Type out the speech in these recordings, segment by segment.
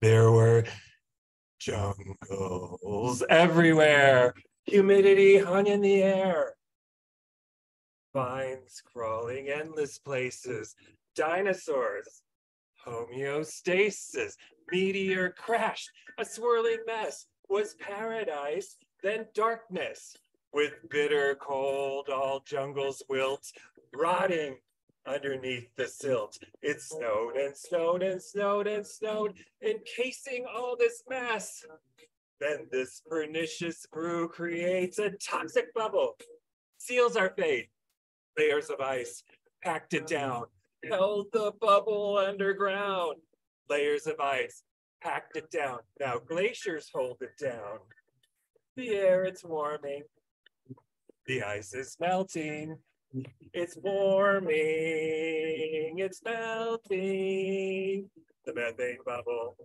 There were jungles everywhere. Humidity hung in the air. Vines crawling endless places. Dinosaurs. Homeostasis. Meteor crashed. A swirling mess. Was paradise, then darkness. With bitter cold, all jungles wilt, rotting underneath the silt. It snowed and snowed and snowed and snowed, encasing all this mess. Then this pernicious brew creates a toxic bubble. Seals our fate. Layers of ice packed it down, held the bubble underground. Layers of ice packed it down. Now glaciers hold it down. The air, it's warming. The ice is melting. It's warming. It's melting. The methane bubble.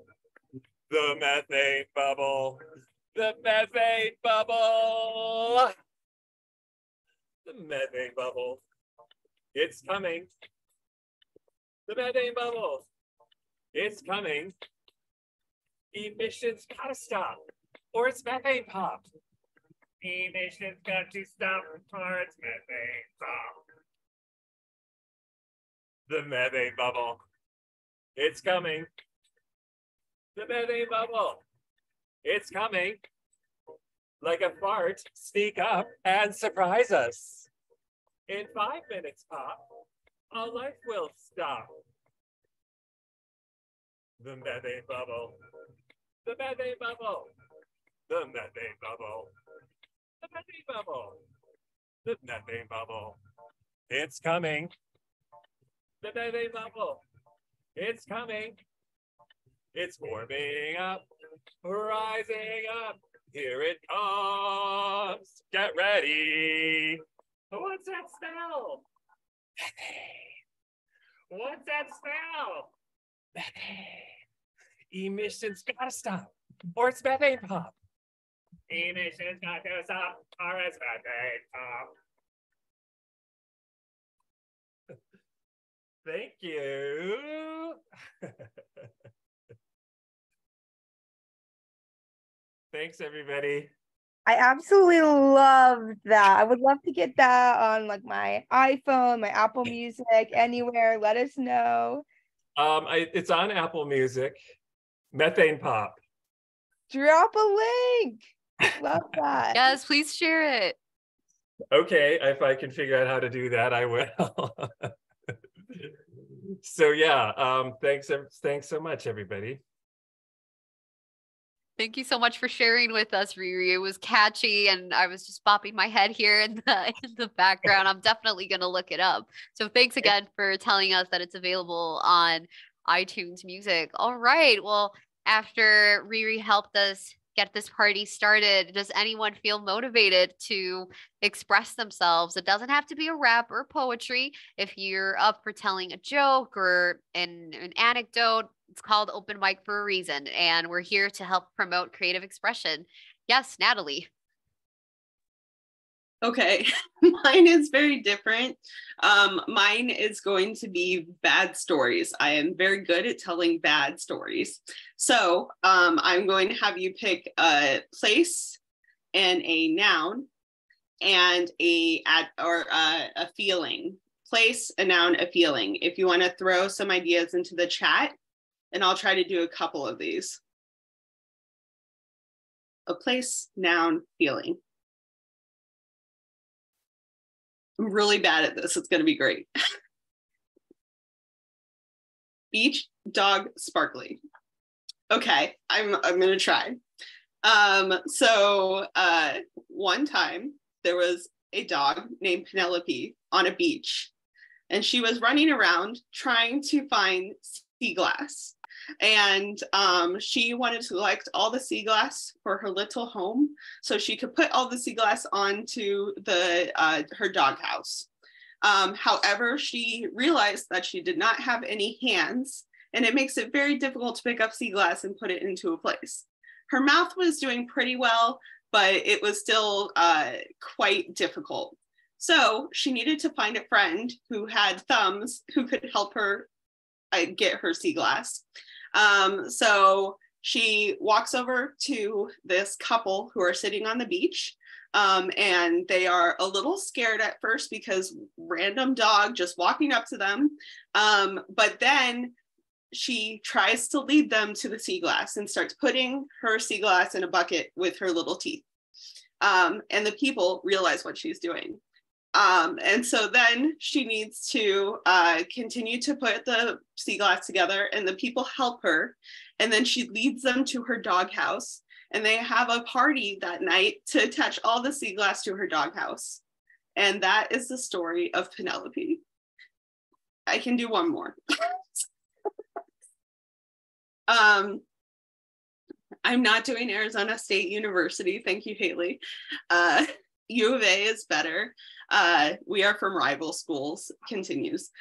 The methane bubble. The methane bubble. The methane bubble. It's coming. The methane bubble. It's coming. Emissions gotta stop, or it's methane pop. Emissions got to stop, or it's methane pop. The methane bubble. It's coming. The methane bubble. It's coming. Like a fart, sneak up and surprise us. In 5 minutes, pop, all life will stop. The methane bubble. The methane bubble. The methane bubble. The methane bubble. The methane bubble. It's coming. The methane bubble. It's coming. It's warming up, rising up. Here it comes. Get ready. What's that smell? Methane. What's that smell? Methane. Emissions gotta stop, or it's methane pop. Emissions got to stop, or it's methane pop. Thank you. Thanks, everybody. I absolutely loved that. I would love to get that on like my iPhone, my Apple Music, anywhere. Let us know. It's on Apple Music. Methane pop. Drop a link. Love that. Yes, please share it. Okay, if I can figure out how to do that, I will. So yeah, thanks so much, everybody. Thank you so much for sharing with us, Riri. It was catchy, and I was just bopping my head here in the background. I'm definitely going to look it up. So thanks again for telling us that it's available on iTunes Music. All right. Well, after Riri helped us get this party started, does anyone feel motivated to express themselves? It doesn't have to be a rap or poetry. If you're up for telling a joke or an anecdote, it's called open mic for a reason, and we're here to help promote creative expression. Yes, Natalie. Okay, mine is very different. Mine is going to be bad stories. I am very good at telling bad stories. So I'm going to have you pick a place and a noun and a feeling. Place, a noun, a feeling. If you want to throw some ideas into the chat, and I'll try to do a couple of these. A place, noun, feeling. I'm really bad at this. It's going to be great. Beach, dog, sparkly. Okay, I'm going to try. So one time there was a dog named Penelope on a beach, and she was running around trying to find sea glass. And she wanted to collect all the sea glass for her little home so she could put all the sea glass onto her doghouse. However, she realized that she did not have any hands, and it makes it very difficult to pick up sea glass and put it into a place. Her mouth was doing pretty well, but it was still quite difficult. So she needed to find a friend who had thumbs who could help her get her sea glass. So she walks over to this couple who are sitting on the beach. And they are a little scared at first because random dog just walking up to them. But then she tries to lead them to the sea glass and starts putting her sea glass in a bucket with her little teeth. And the people realize what she's doing. And so then she needs to continue to put the sea glass together, and the people help her. And then she leads them to her doghouse, and they have a party that night to attach all the sea glass to her doghouse. And that is the story of Penelope. I can do one more. I'm not doing Arizona State University. Thank you, Haley. U of A is better. We are from rival schools, continues.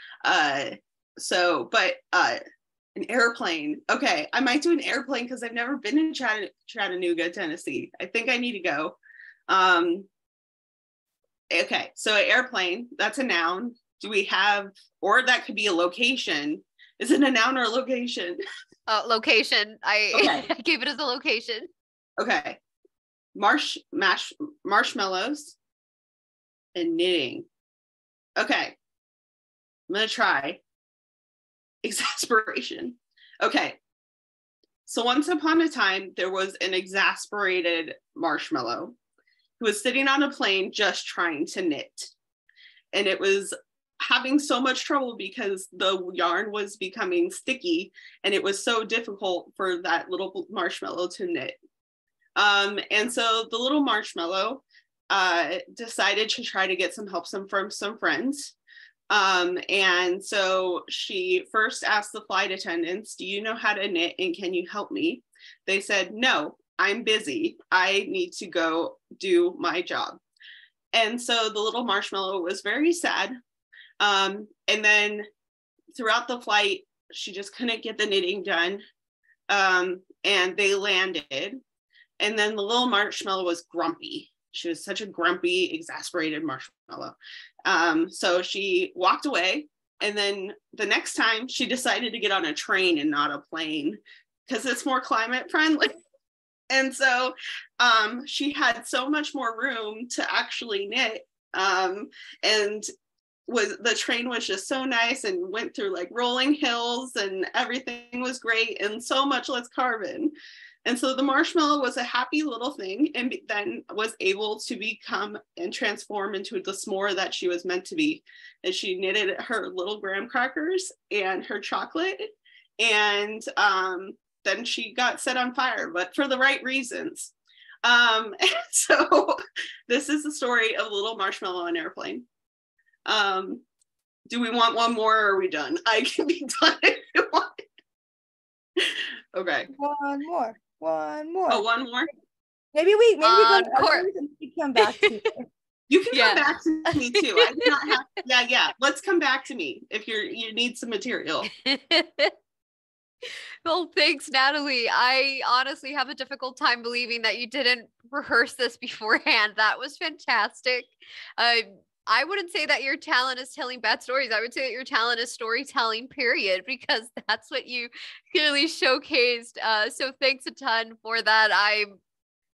An airplane. Okay, I might do an airplane because I've never been in Chattanooga, Tennessee. I think I need to go. Okay, so an airplane, that's a noun. Do we have, or that could be a location. Is it a noun or a location? Location. Okay. I gave it as a location. Okay. Marshmallows and knitting. Okay. I'm going to try. Exasperation. Okay. So once upon a time, there was an exasperated marshmallow who was sitting on a plane just trying to knit. And it was having so much trouble because the yarn was becoming sticky, and it was so difficult for that little marshmallow to knit. And so the little marshmallow decided to try to get some help from some friends. And so she first asked the flight attendants, do you know how to knit and can you help me? They said, no, I'm busy. I need to go do my job. And so the little marshmallow was very sad. And then throughout the flight, she just couldn't get the knitting done. And they landed. And then the little marshmallow was grumpy. She was such a grumpy, exasperated marshmallow. So she walked away. And then the next time she decided to get on a train and not a plane because it's more climate friendly. And so she had so much more room to actually knit. And the train was just so nice and went through like rolling hills and everything was great and so much less carbon. And so the marshmallow was a happy little thing, and then was able to become and transform into the s'more that she was meant to be. And she knitted her little graham crackers and her chocolate, and then she got set on fire, but for the right reasons. So this is the story of Little Marshmallow and Airplane. Do we want one more or are we done? I can be done if you want. Okay. One more. Oh, one more? Maybe we go to Encore. others and we come back to you. You can come back to me too. I do not have, yeah. Let's come back to me if you need some material. Well, thanks, Natalie. I honestly have a difficult time believing that you didn't rehearse this beforehand. That was fantastic. I wouldn't say that your talent is telling bad stories. I would say that your talent is storytelling, period, because that's what you clearly showcased. So thanks a ton for that.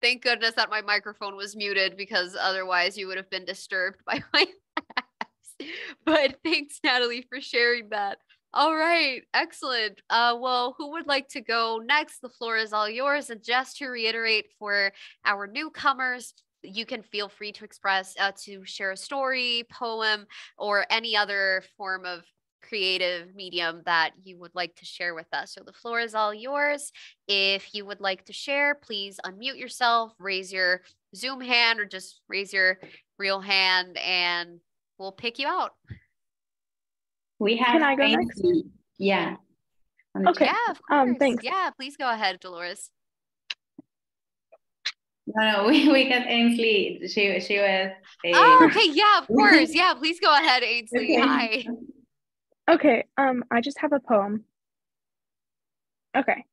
Thank goodness that my microphone was muted because otherwise you would have been disturbed by my laughs. But thanks, Natalie, for sharing that. All right, excellent. Well, who would like to go next? The floor is all yours. And just to reiterate for our newcomers, you can feel free to express, to share a story, poem, or any other form of creative medium that you would like to share with us. So the floor is all yours. If you would like to share, please unmute yourself, raise your Zoom hand, or just raise your real hand and we'll pick you out. We have. Can I go next? Yeah. Okay. Yeah, of course. Thanks. Yeah, please go ahead, Dolores. No, we got Ainsley. She was. Oh, okay. Yeah, of course. Yeah, please go ahead, Ainsley. Okay. Hi. Okay, I just have a poem. Okay.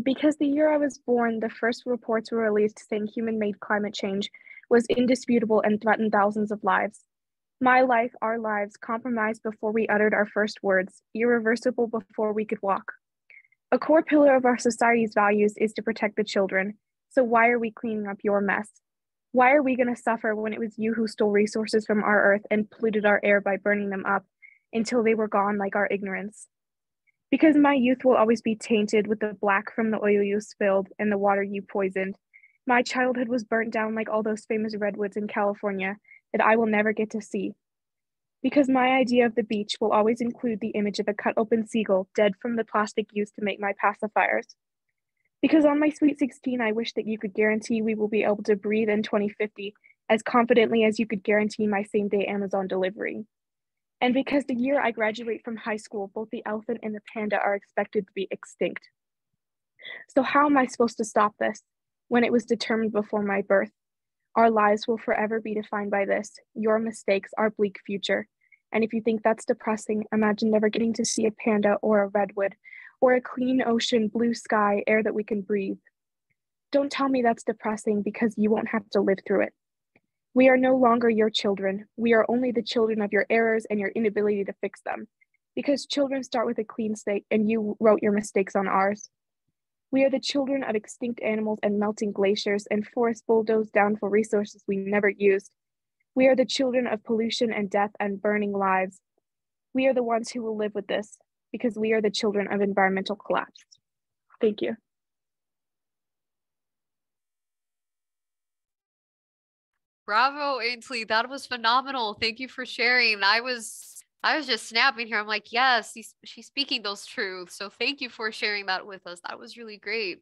Because the year I was born, the first reports were released saying human-made climate change was indisputable and threatened thousands of lives. My life, our lives, compromised before we uttered our first words, irreversible before we could walk. A core pillar of our society's values is to protect the children. So why are we cleaning up your mess? Why are we going to suffer when it was you who stole resources from our earth and polluted our air by burning them up until they were gone like our ignorance? Because my youth will always be tainted with the black from the oil you spilled and the water you poisoned. My childhood was burnt down like all those famous redwoods in California that I will never get to see. Because my idea of the beach will always include the image of a cut open seagull dead from the plastic used to make my pacifiers. Because on my sweet 16, I wish that you could guarantee we will be able to breathe in 2050 as confidently as you could guarantee my same day Amazon delivery. And because the year I graduate from high school, both the elephant and the panda are expected to be extinct. So how am I supposed to stop this when it was determined before my birth? Our lives will forever be defined by this, your mistakes, our bleak future. And if you think that's depressing, imagine never getting to see a panda or a redwood, or a clean ocean, blue sky, air that we can breathe. Don't tell me that's depressing because you won't have to live through it. We are no longer your children. We are only the children of your errors and your inability to fix them. Because children start with a clean slate and you wrote your mistakes on ours. We are the children of extinct animals and melting glaciers and forests bulldozed down for resources we never used. We are the children of pollution and death and burning lives. We are the ones who will live with this because we are the children of environmental collapse. Thank you. Bravo, Ainsley. That was phenomenal. Thank you for sharing. I was just snapping here. I'm like, yes, she's speaking those truths. So thank you for sharing that with us. That was really great.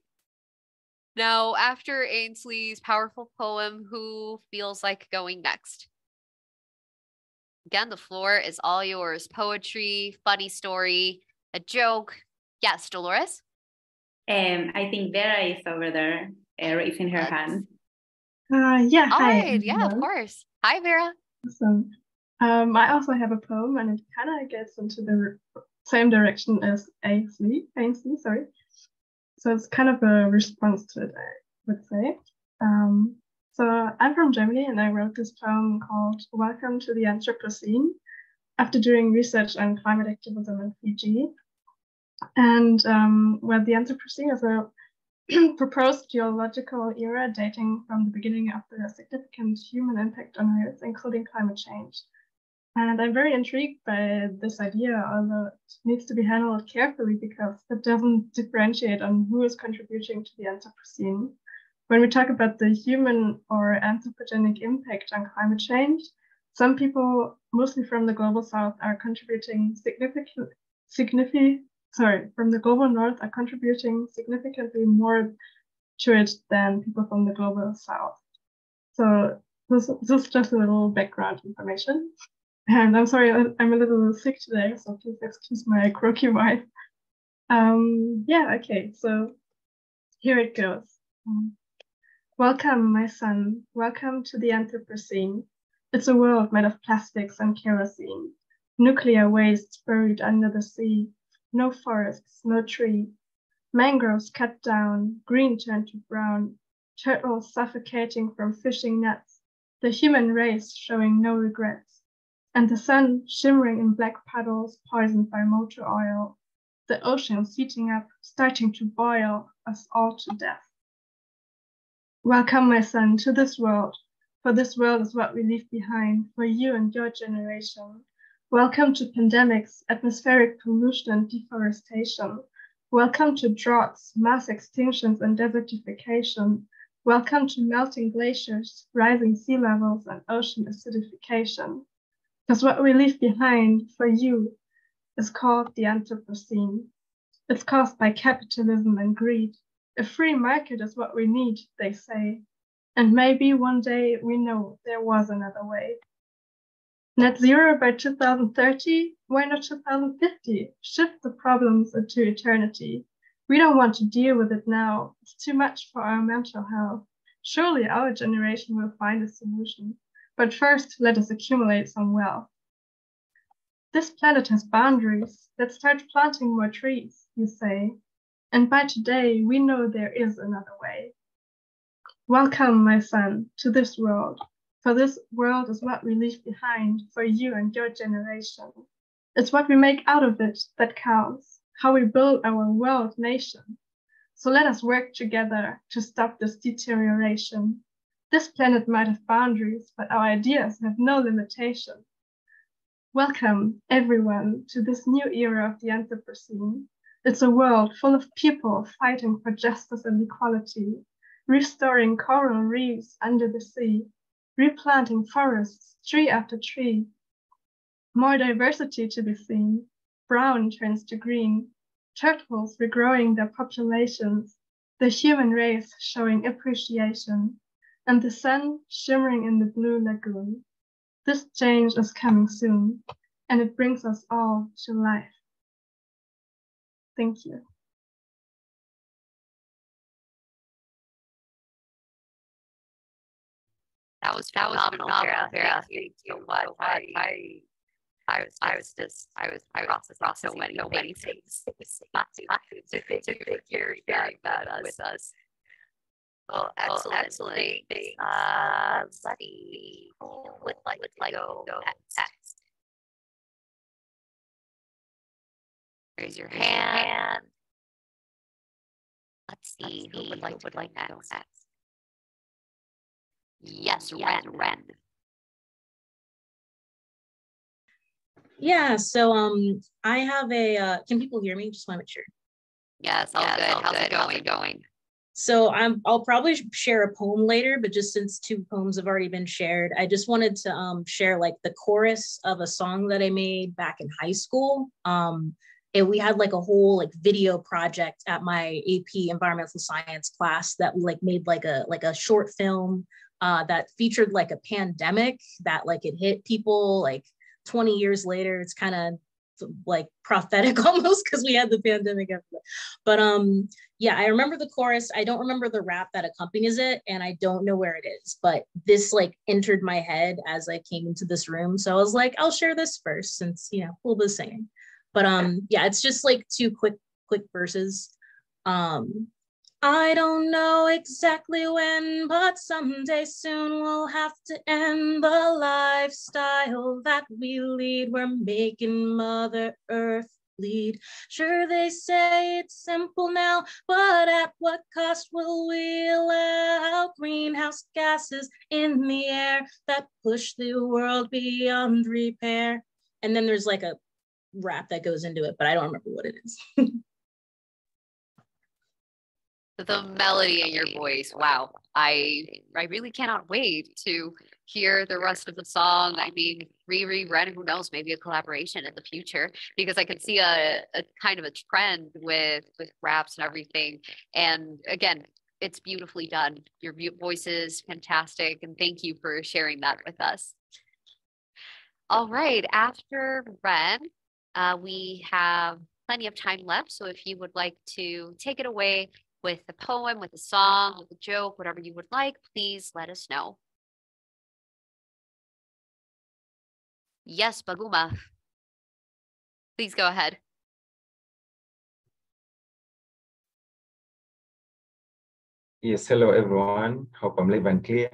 Now, after Ainsley's powerful poem, who feels like going next? Again, the floor is all yours. Poetry, funny story, a joke. Yes, Dolores? I think Vera is over there raising her hand. Yeah, All hi. right, yeah, of course. Hi, Vera. Awesome. I also have a poem, and it kind of gets into the same direction as Ainsley, sorry. So it's kind of a response to it, I would say. So I'm from Germany, and I wrote this poem called Welcome to the Anthropocene after doing research on climate activism in Fiji. And well, the Anthropocene is a proposed geological era dating from the beginning of the significant human impact on Earth, including climate change. And I'm very intrigued by this idea, although it needs to be handled carefully because it doesn't differentiate on who is contributing to the Anthropocene. When we talk about the human or anthropogenic impact on climate change, some people, mostly from the global south, are contributing from the global north are contributing significantly more to it than people from the global south. So this is just a little background information. And I'm sorry, I'm a little sick today, so please excuse my croaky voice. Yeah, okay, so here it goes. Welcome, my son. Welcome to the Anthropocene. It's a world made of plastics and kerosene, nuclear waste buried under the sea, no forests, no tree, mangroves cut down, green turned to brown, turtles suffocating from fishing nets, the human race showing no regrets, and the sun shimmering in black puddles poisoned by motor oil, the oceans heating up, starting to boil us all to death. Welcome, my son, to this world, for this world is what we leave behind for you and your generation. Welcome to pandemics, atmospheric pollution and deforestation. Welcome to droughts, mass extinctions and desertification. Welcome to melting glaciers, rising sea levels and ocean acidification. Because what we leave behind for you is called the Anthropocene. It's caused by capitalism and greed. A free market is what we need, they say. And maybe one day we know there was another way. Net zero by 2030? Why not 2050? Shift the problems into eternity. We don't want to deal with it now. It's too much for our mental health. Surely our generation will find a solution. But first, let us accumulate some wealth. This planet has boundaries. Let's start planting more trees, you say. And by today, we know there is another way. Welcome, my son, to this world. For this world is what we leave behind for you and your generation. It's what we make out of it that counts. how we build our world nation. So let us work together to stop this deterioration. This planet might have boundaries, but our ideas have no limitation. Welcome, everyone, to this new era of the Anthropocene. It's a world full of people fighting for justice and equality, restoring coral reefs under the sea, replanting forests, tree after tree. More diversity to be seen. Brown turns to green. Turtles regrowing their populations. The human race showing appreciation. And the sun shimmering in the blue lagoon. This change is coming soon, and it brings us all to life. Thank you. That was phenomenal, Vera. Thank you so much. I was processing so many things. Not to hear that with us. Well, excellent. Let's see. Would like go next. Raise your hand. Let's see who would like to go next. Yes, Ren. Yeah, so I have a can people hear me? Just want to make sure. Yes, all good. How's it going? So I'll probably share a poem later, but just since 2 poems have already been shared, I just wanted to share like the chorus of a song that I made back in high school. And we had like a whole like video project at my AP environmental science class that we like made like a short film that featured like a pandemic that like it hit people like 20 years later. It's kind of like prophetic almost because we had the pandemic after that. But yeah, I remember the chorus. I don't remember the rap that accompanies it, and I don't know where it is, but this like entered my head as I came into this room. So I was like, I'll share this first since, you know, we'll be singing. But yeah, it's just like 2 quick verses. I don't know exactly when, but someday soon we'll have to end the lifestyle that we lead. We're making Mother Earth bleed. Sure, they say it's simple now, but at what cost will we allow greenhouse gases in the air that push the world beyond repair? And then there's like a rap that goes into it, but I don't remember what it is. The melody in your voice, wow. I really cannot wait to hear the rest of the song. I mean, Riri, Ren, who knows, maybe a collaboration in the future, because I can see a kind of a trend with raps and everything. And again, it's beautifully done. Your voice is fantastic, and thank you for sharing that with us. All right, after Ren, we have plenty of time left. So if you would like to take it away with a poem, with a song, with a joke, whatever you would like, please let us know. Yes, Baguma. Please go ahead. Yes, hello everyone. Hope I'm live and clear.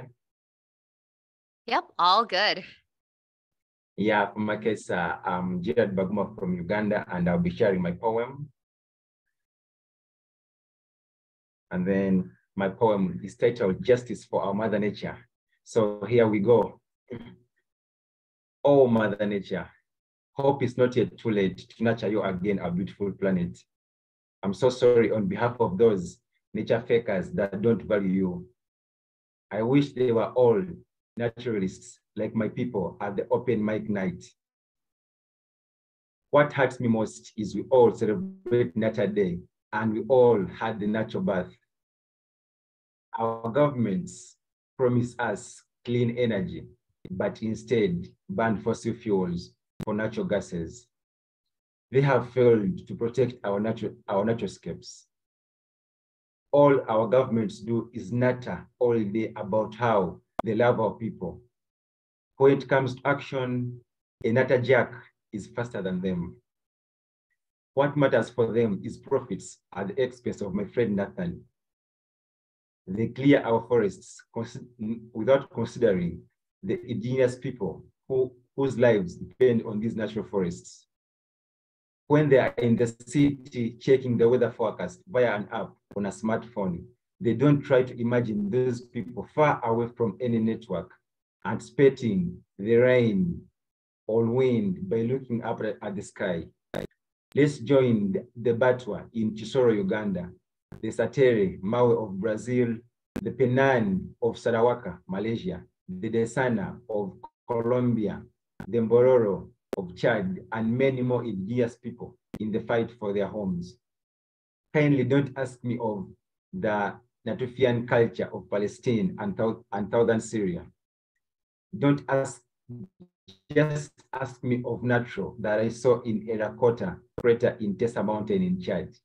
Yep, all good. Yeah, for my case, I'm Gerard Baguma from Uganda, and I'll be sharing my poem. And then my poem is titled Justice for Our Mother Nature. So here we go. Oh, Mother Nature, hope it's not yet too late to nurture you again, our beautiful planet. I'm so sorry on behalf of those nature fakers that don't value you. I wish they were all naturalists like my people at the open mic night. What hurts me most is we all celebrate Nature Day and we all had the natural birth. Our governments promise us clean energy, but instead ban fossil fuels for natural gases. They have failed to protect our naturescapes. All our governments do is natter all day about how they love our people. When it comes to action, a natterjack is faster than them. What matters for them is profits at the expense of my friend Nathan. They clear our forests without considering the indigenous people whose lives depend on these natural forests. when they are in the city checking the weather forecast via an app on a smartphone, they don't try to imagine those people far away from any network, anticipating the rain or wind by looking up at the sky. Let's join the Batwa in Chisoro, Uganda, the Satere, Maui of Brazil, the Penan of Sarawaka, Malaysia, the Desana of Colombia, the Mbororo of Chad, and many more indigenous people in the fight for their homes. Kindly don't ask me of the Natufian culture of Palestine and southern Syria. Don't ask, just ask me of natural that I saw in Erakota crater in Tessa Mountain in Chad.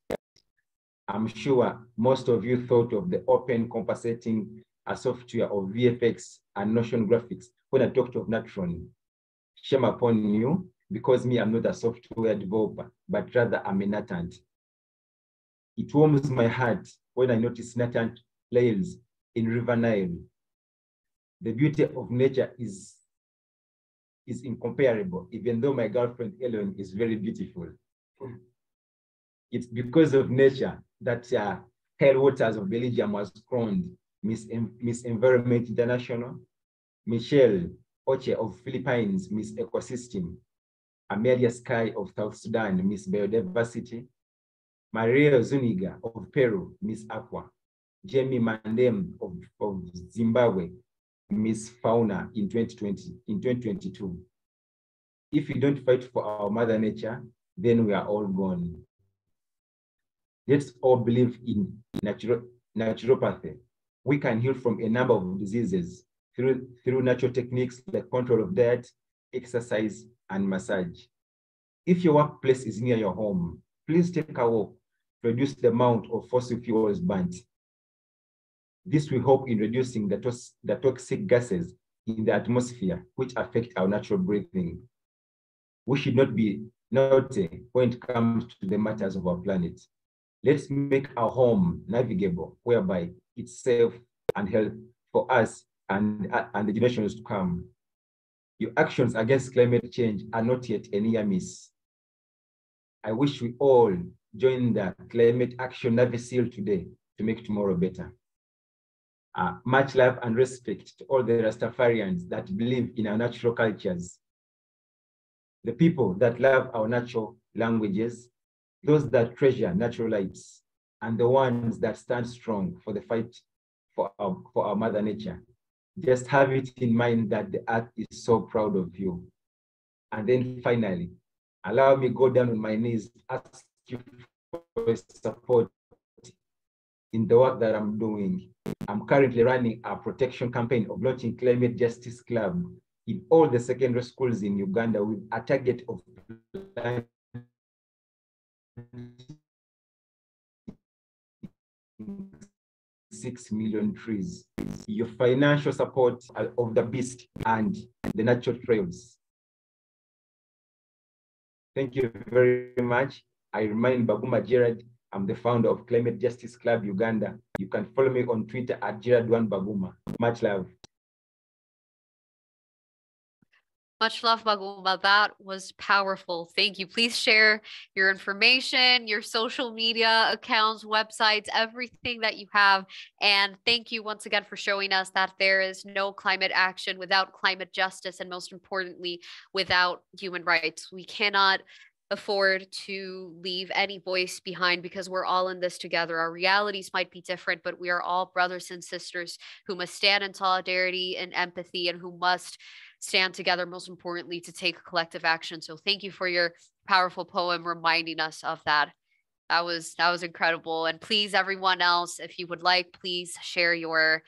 I'm sure most of you thought of the open compensating a software of VFX and Notion graphics when I talked of Natron. Shame upon you, because me, I'm not a software developer, but rather I'm a natant. It warms my heart when I notice natant layers in River Nile. The beauty of nature is incomparable, even though my girlfriend Ellen is very beautiful. It's because of nature that Headwaters of Belgium was crowned Miss Environment International, Michelle Oche of Philippines, Miss Ecosystem, Amelia Sky of South Sudan, Miss Biodiversity, Maria Zuniga of Peru, Miss Aqua, Jamie Mandem of Zimbabwe, Miss Fauna in 2022. If we don't fight for our mother nature, then we are all gone. Let's all believe in naturopathy. We can heal from a number of diseases through natural techniques like control of diet, exercise, and massage. If your workplace is near your home, please take a walk to reduce the amount of fossil fuels burnt. This will help in reducing the toxic gases in the atmosphere, which affect our natural breathing. We should not be naughty when it comes to the matters of our planet. Let's make our home navigable, whereby it's safe and healthy for us and the generations to come. Your actions against climate change are not yet a near miss. I wish we all join the Climate Action Navy SEAL today to make tomorrow better. Much love and respect to all the Rastafarians that believe in our natural cultures, the people that love our natural languages, those that treasure natural lights, and the ones that stand strong for the fight for our mother nature. Just have it in mind that the earth is so proud of you. And then finally, allow me go down on my knees, ask you for support in the work that I'm doing. I'm currently running a protection campaign of launching Climate Justice Club in all the secondary schools in Uganda with a target of 6 million trees. Your financial support of the beast and the natural trails. Thank you very much. I remind Baguma Gerard, I'm the founder of Climate Justice Club Uganda. You can follow me on Twitter at Gerard1Baguma. Much love. Much love, Baguma. That was powerful. Thank you. Please share your information, your social media accounts, websites, everything that you have. And thank you once again for showing us that there is no climate action without climate justice, and most importantly, without human rights. We cannot afford to leave any voice behind because we're all in this together. Our realities might be different, but we are all brothers and sisters who must stand in solidarity and empathy, and who must stand together, most importantly, to take collective action. So thank you for your powerful poem reminding us of that. That was incredible. And please, everyone else, if you would like, please share your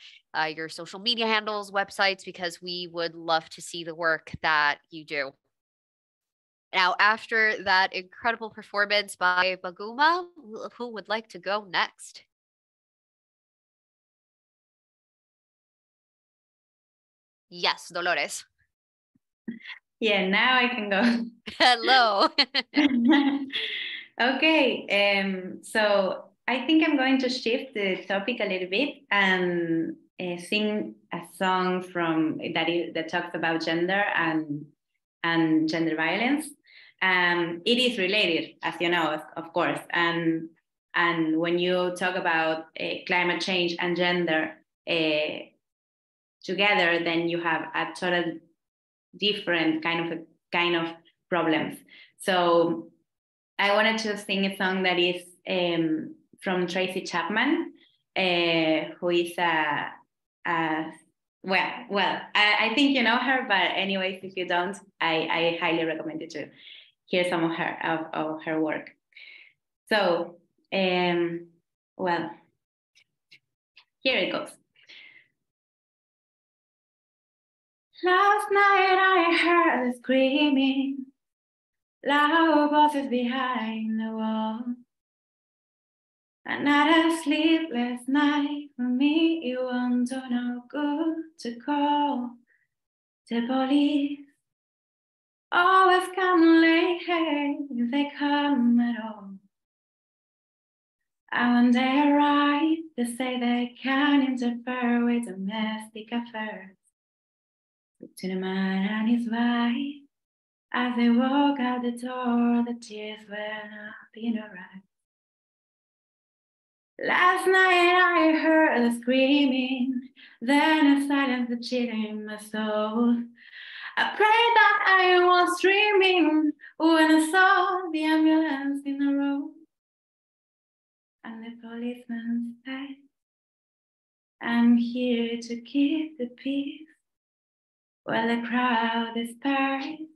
social media handles, websites, because we would love to see the work that you do. Now, after that incredible performance by Baguma, who would like to go next? Yes, Dolores. Yeah, now I can go. Hello. Okay, so I think I'm going to shift the topic a little bit and sing a song that talks about gender and gender violence. It is related, as you know, of course. And when you talk about climate change and gender together, then you have a total different kind of problems. So I wanted to sing a song that is from Tracy Chapman, who is I think you know her, but anyways, if you don't, I highly recommend you to hear some of her work. So, well, here it goes. Last night I heard screaming, loud voices behind the wall. Another sleepless night for me. You want to know good to call the police. Always come late, if they come at all. And when they arrive, they say they can't interfere with domestic affairs between a man and his wife. As they walk out the door, the tears well up in her eyes. Last night I heard the screaming, then a silence that chilling in my soul. I prayed that I was dreaming when I saw the ambulance in the road. And the policeman said, I'm here to keep the peace while the crowd is disperses.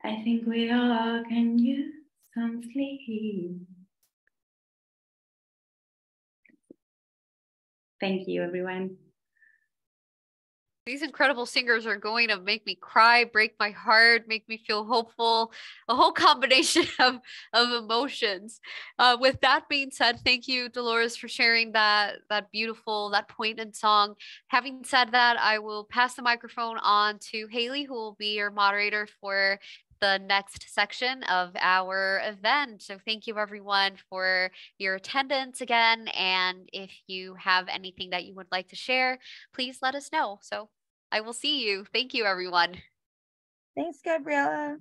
I think we all can use some sleep. Thank you, everyone. These incredible singers are going to make me cry, break my heart, make me feel hopeful, a whole combination of emotions. With that being said, thank you, Dolores, for sharing that beautiful, that poignant song. Having said that, I will pass the microphone on to Haley, who will be your moderator for the next section of our event. So thank you everyone for your attendance again. And if you have anything that you would like to share, please let us know. So I will see you. Thank you, everyone. Thanks, Gabriella.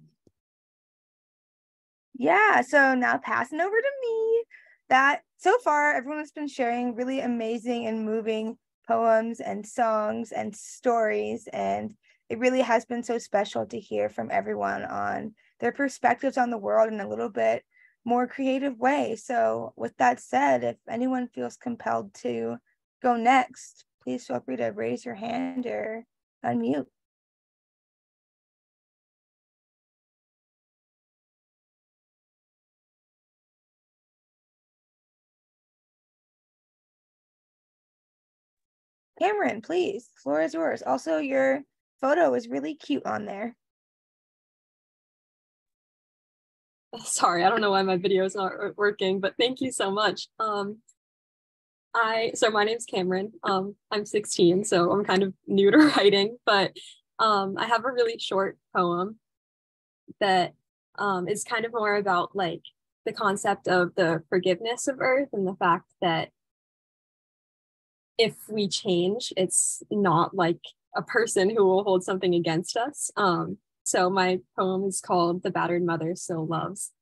Yeah, so now passing over to me. That so far, everyone has been sharing really amazing and moving poems and songs and stories. And it really has been so special to hear from everyone on their perspectives on the world in a little bit more creative way. So with that said, if anyone feels compelled to go next, please feel free to raise your hand or unmute. Cameron, please, the floor is yours. Also, your photo is really cute on there. Sorry, I don't know why my video is not working, but thank you so much. So my name's Cameron. I'm 16, so I'm kind of new to writing, but I have a really short poem that is kind of more about like the concept of the forgiveness of Earth and the fact that if we change, it's not like a person who will hold something against us. So my poem is called The Battered Mother Still Loves.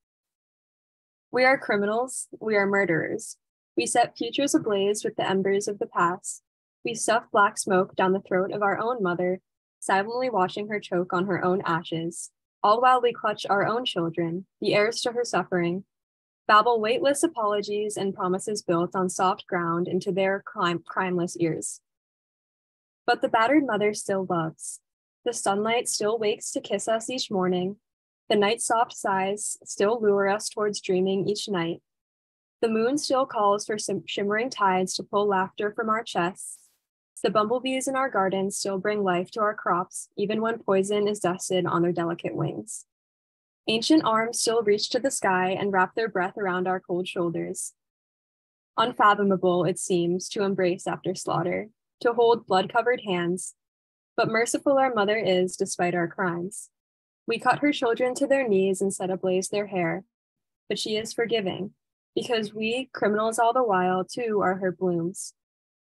We are criminals, we are murderers. We set futures ablaze with the embers of the past. We stuff black smoke down the throat of our own mother, silently watching her choke on her own ashes, all while we clutch our own children, the heirs to her suffering, babble weightless apologies and promises built on soft ground into their crimeless ears. But the battered mother still loves. The sunlight still wakes to kiss us each morning. The night's soft sighs still lure us towards dreaming each night. The moon still calls for shimmering tides to pull laughter from our chests. The bumblebees in our gardens still bring life to our crops, even when poison is dusted on their delicate wings. Ancient arms still reach to the sky and wrap their breath around our cold shoulders. Unfathomable, it seems, to embrace after slaughter, to hold blood-covered hands, but merciful our mother is despite our crimes. We cut her children to their knees and set ablaze their hair, but she is forgiving, because we, criminals all the while, too, are her blooms.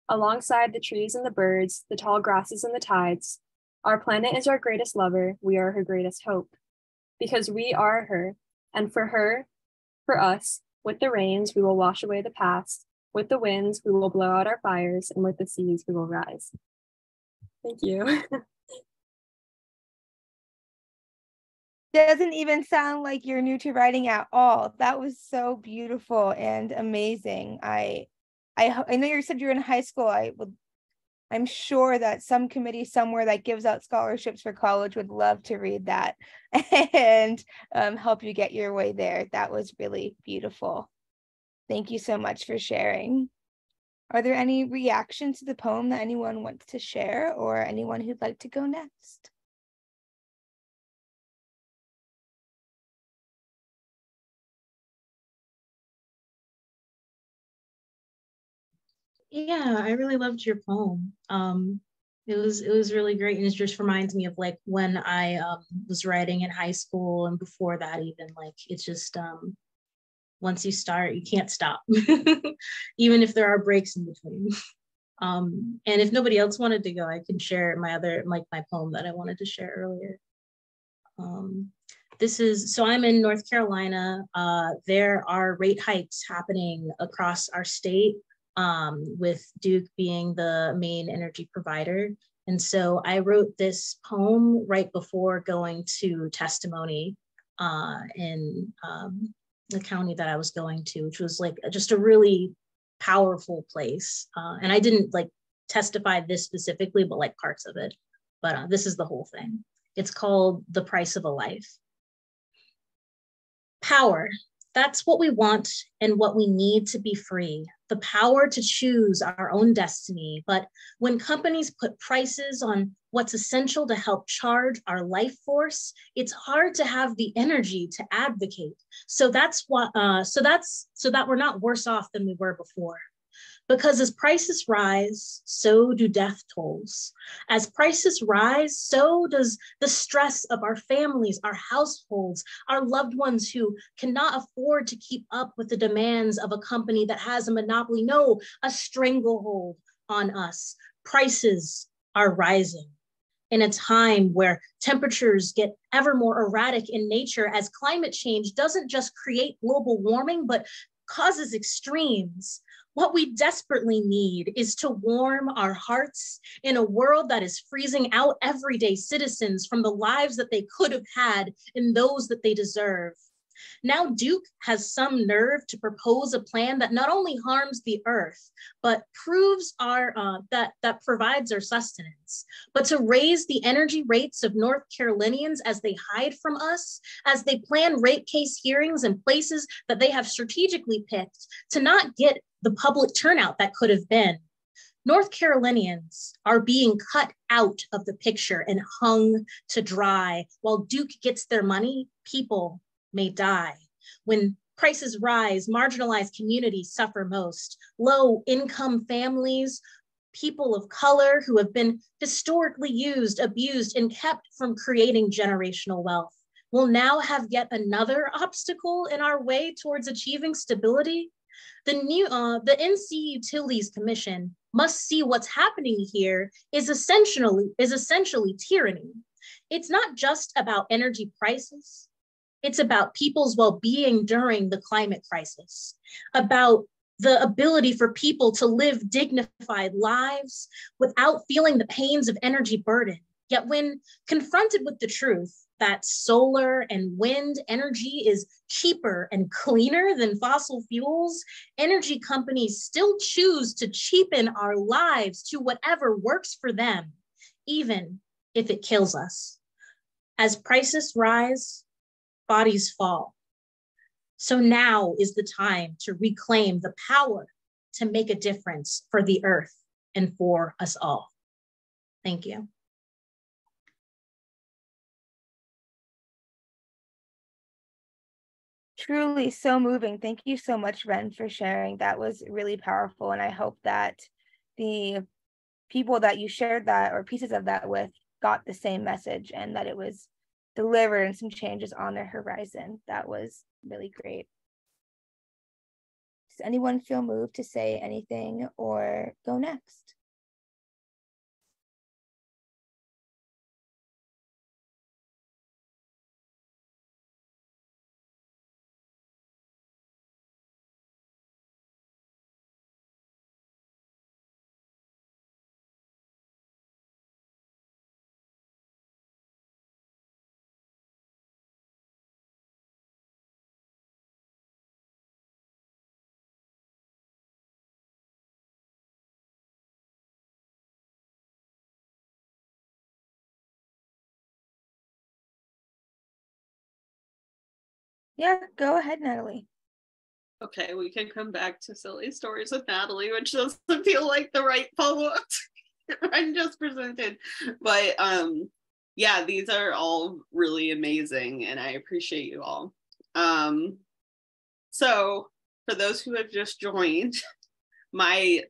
Alongside the trees and the birds, the tall grasses and the tides, our planet is our greatest lover, we are her greatest hope. because we are her, and for her, for us, with the rains, we will wash away the past. With the winds, we will blow out our fires, and with the seas, we will rise. Thank you. Doesn't even sound like you're new to writing at all. That was so beautiful and amazing. I know you said you're in high school. I'm sure that some committee somewhere that gives out scholarships for college would love to read that and help you get your way there. That was really beautiful. Thank you so much for sharing. Are there any reactions to the poem that anyone wants to share, or anyone who'd like to go next? Yeah, I really loved your poem. It was really great, and it just reminds me of like when I was writing in high school, and before that even, like it's just once you start, you can't stop, even if there are breaks in between. And if nobody else wanted to go, I can share my poem that I wanted to share earlier. So I'm in North Carolina. There are rate hikes happening across our state, with Duke being the main energy provider. And so I wrote this poem right before going to testimony in the county that I was going to, which was like just a really powerful place. And I didn't like testify this specifically, but like parts of it. But this is the whole thing. It's called The Price of a Life. Power. That's what we want and what we need to be free. The power to choose our own destiny. But when companies put prices on what's essential to help charge our life force, it's hard to have the energy to advocate. So that we're not worse off than we were before. Because as prices rise, so do death tolls. As prices rise, so does the stress of our families, our households, our loved ones who cannot afford to keep up with the demands of a company that has a monopoly, no, a stranglehold on us. Prices are rising. In a time where temperatures get ever more erratic in nature, as climate change doesn't just create global warming, but causes extremes. What we desperately need is to warm our hearts in a world that is freezing out everyday citizens from the lives that they could have had and those that they deserve. Now Duke has some nerve to propose a plan that not only harms the earth, but proves that provides our sustenance, but to raise the energy rates of North Carolinians as they hide from us, as they plan rate case hearings in places that they have strategically picked to not get the public turnout that could have been. North Carolinians are being cut out of the picture and hung to dry. While Duke gets their money, people may die. When prices rise, marginalized communities suffer most. Low income families, people of color who have been historically used, abused, and kept from creating generational wealth will now have yet another obstacle in our way towards achieving stability. The NC Utilities Commission must see what's happening here is essentially tyranny. It's not just about energy prices. It's about people's well-being during the climate crisis, about the ability for people to live dignified lives without feeling the pains of energy burden. Yet when confronted with the truth that solar and wind energy is cheaper and cleaner than fossil fuels, energy companies still choose to cheapen our lives to whatever works for them, even if it kills us. As prices rise, bodies fall. So now is the time to reclaim the power to make a difference for the earth and for us all. Thank you. Truly so moving. Thank you so much, Ren, for sharing. That was really powerful. And I hope that the people that you shared that or pieces of that with got the same message and that it was delivered and some changes on their horizon. That was really great. Does anyone feel moved to say anything or go next? Yeah, go ahead, Natalie. Okay, we can come back to silly stories with Natalie, which doesn't feel like the right poem I just presented. But yeah, these are all really amazing and I appreciate you all. So for those who have just joined, my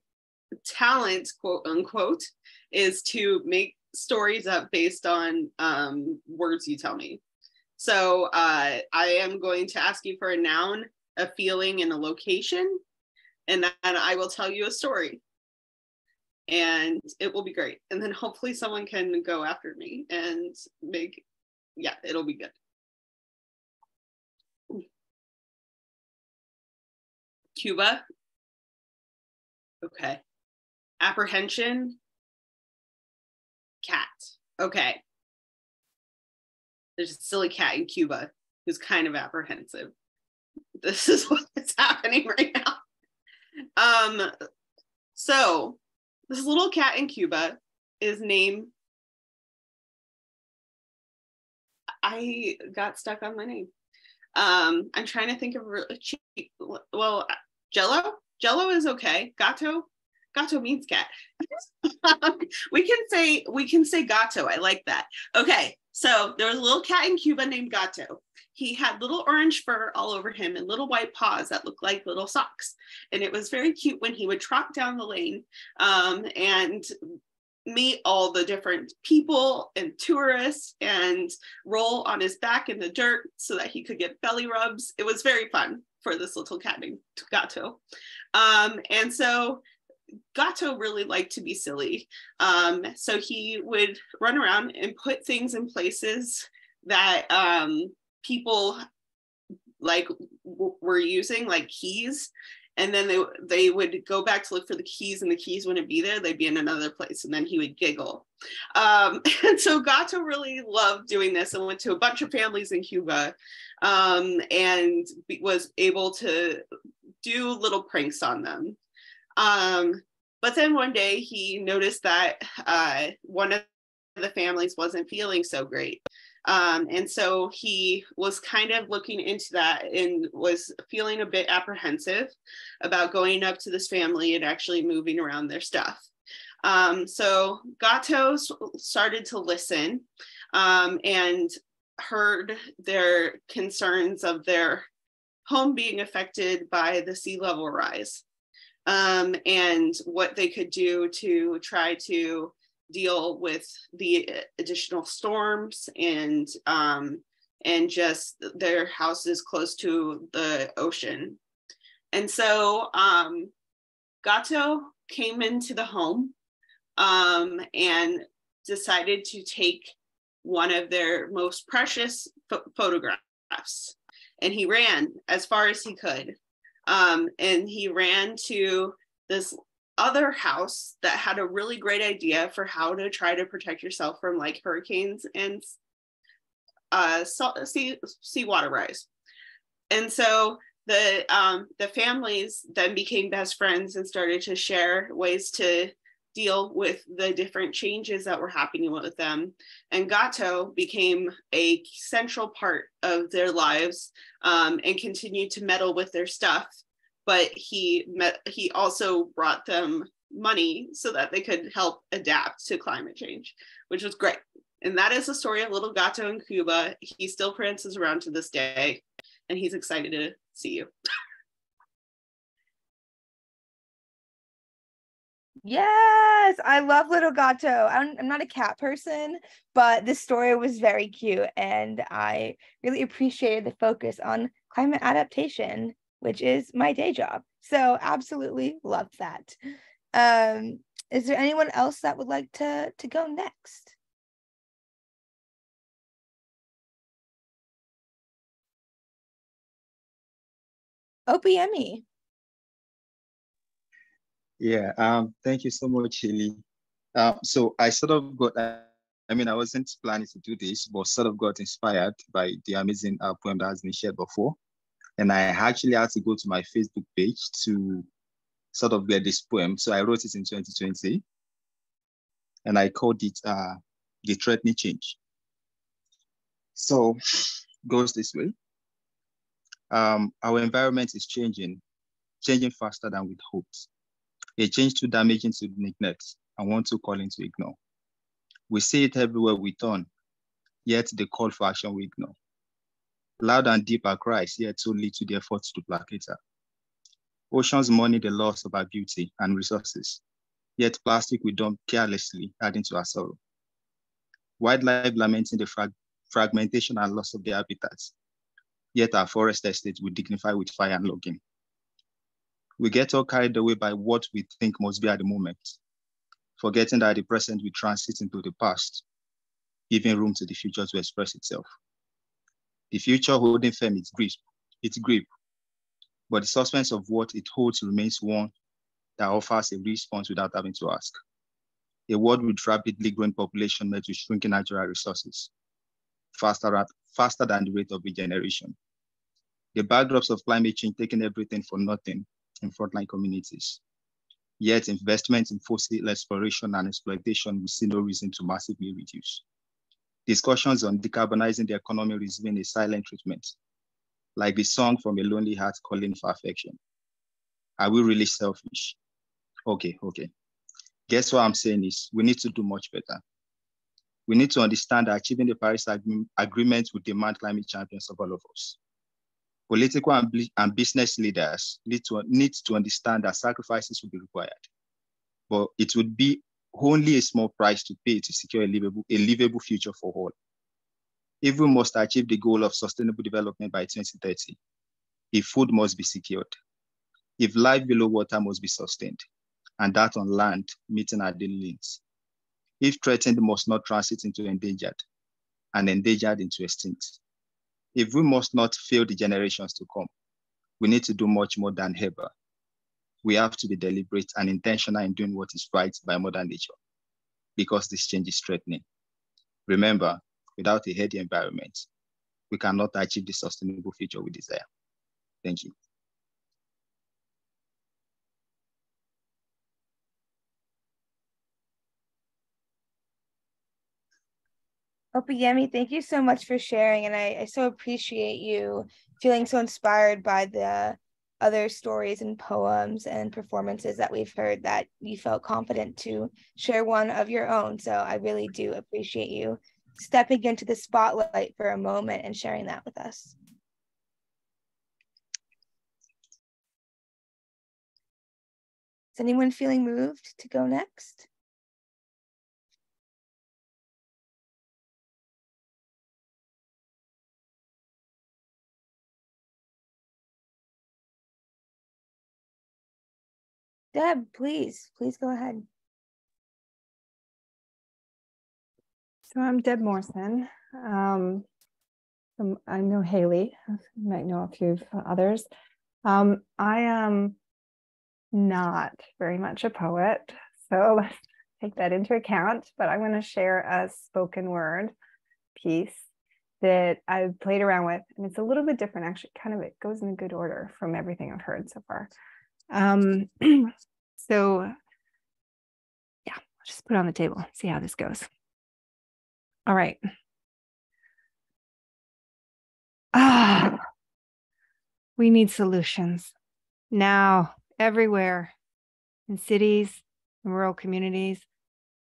talent, quote unquote, is to make stories up based on words you tell me. So I am going to ask you for a noun, a feeling, and a location, and then I will tell you a story. And it will be great. And then hopefully someone can go after me and make, yeah, it'll be good. Cuba. Okay. Apprehension. Cat. Okay. There's a silly cat in Cuba who's kind of apprehensive. This is what is happening right now. So this little cat in Cuba is named, I got stuck on my name. I'm trying to think of really cheap, well, Jello? Jello is okay. Gato? Gato means cat. we can say gato. I like that. Okay, so there was a little cat in Cuba named Gato. He had little orange fur all over him and little white paws that looked like little socks. And it was very cute when he would trot down the lane and meet all the different people and tourists and roll on his back in the dirt so that he could get belly rubs. It was very fun for this little cat named Gato. And so Gato really liked to be silly. So he would run around and put things in places that people like were using, like keys. And then they would go back to look for the keys and the keys wouldn't be there. They'd be in another place and then he would giggle. And so Gato really loved doing this and went to a bunch of families in Cuba and was able to do little pranks on them. But then one day he noticed that one of the families wasn't feeling so great. And so he was kind of looking into that and was feeling a bit apprehensive about going up to this family and actually moving around their stuff. So Gato started to listen and heard their concerns of their home being affected by the sea level rise and what they could do to try to deal with the additional storms and just their houses close to the ocean. And so Gato came into the home and decided to take one of their most precious photographs. And he ran as far as he could. And he ran to this other house that had a really great idea for how to try to protect yourself from like hurricanes and seawater rise. And so the families then became best friends and started to share ways to deal with the different changes that were happening with them. And Gato became a central part of their lives and continued to meddle with their stuff. But he also brought them money so that they could help adapt to climate change, which was great. And that is the story of little Gato in Cuba. He still prances around to this day, and he's excited to see you. Yes, I love little Gato. I'm not a cat person, but this story was very cute, and I really appreciated the focus on climate adaptation, which is my day job. So absolutely love that. Is there anyone else that would like to go next? OPME. Yeah, thank you so much, Haley. So I sort of got, I mean, I wasn't planning to do this, but sort of got inspired by the amazing poem that has been shared before. And I actually had to go to my Facebook page to sort of get this poem. So I wrote it in 2020 and I called it The Threatening Change. So it goes this way. Our environment is changing faster than we hoped. A change too damaging to neglect and one too calling to ignore. We see it everywhere we turn, yet the call for action we ignore. Loud and deep are cries, yet too little the efforts to placate her. Oceans mourning the loss of our beauty and resources, yet plastic we dump carelessly, adding to our sorrow. Wildlife lamenting the fragmentation and loss of their habitats, yet our forest estates we dignify with fire and logging. We get all carried away by what we think must be at the moment, forgetting that at the present we transit into the past, giving room to the future to express itself. The future holding firm its grip, but the suspense of what it holds remains one that offers a response without having to ask. A world with rapidly growing population met with shrinking natural resources, faster than the rate of regeneration. The backdrops of climate change taking everything for nothing in frontline communities. Yet investment in fossil exploration and exploitation we see no reason to massively reduce. Discussions on decarbonizing the economy receiving a silent treatment, like the song from a lonely heart calling for affection. Are we really selfish? Okay. Guess what I'm saying is we need to do much better. We need to understand that achieving the Paris Agreement will demand climate champions of all of us. Political and business leaders need to understand that sacrifices will be required, but it would be only a small price to pay to secure a livable future for all. If we must achieve the goal of sustainable development by 2030, if food must be secured, if life below water must be sustained, and that on land meeting our daily needs, if threatened must not transit into endangered, and endangered into extinct, if we must not fail the generations to come, we need to do much more than ever. We have to be deliberate and intentional in doing what is right by Mother Nature, because this change is threatening. Remember, without a healthy environment, we cannot achieve the sustainable future we desire. Thank you. Opeyemi, thank you so much for sharing. And I so appreciate you feeling so inspired by the other stories and poems and performances that we've heard, that you felt confident to share one of your own. So I really do appreciate you stepping into the spotlight for a moment and sharing that with us. Is anyone feeling moved to go next? Deb, please go ahead. So I'm Deb Morrison. I know Haley. You might know a few others. I am not very much a poet, so let's take that into account. But I'm going to share a spoken word piece that I've played around with, and it's a little bit different, actually. Kind of, it goes in a good order from everything I've heard so far. So yeah, I'll just put it on the table, see how this goes. All right. We need solutions now, everywhere, in cities, in rural communities.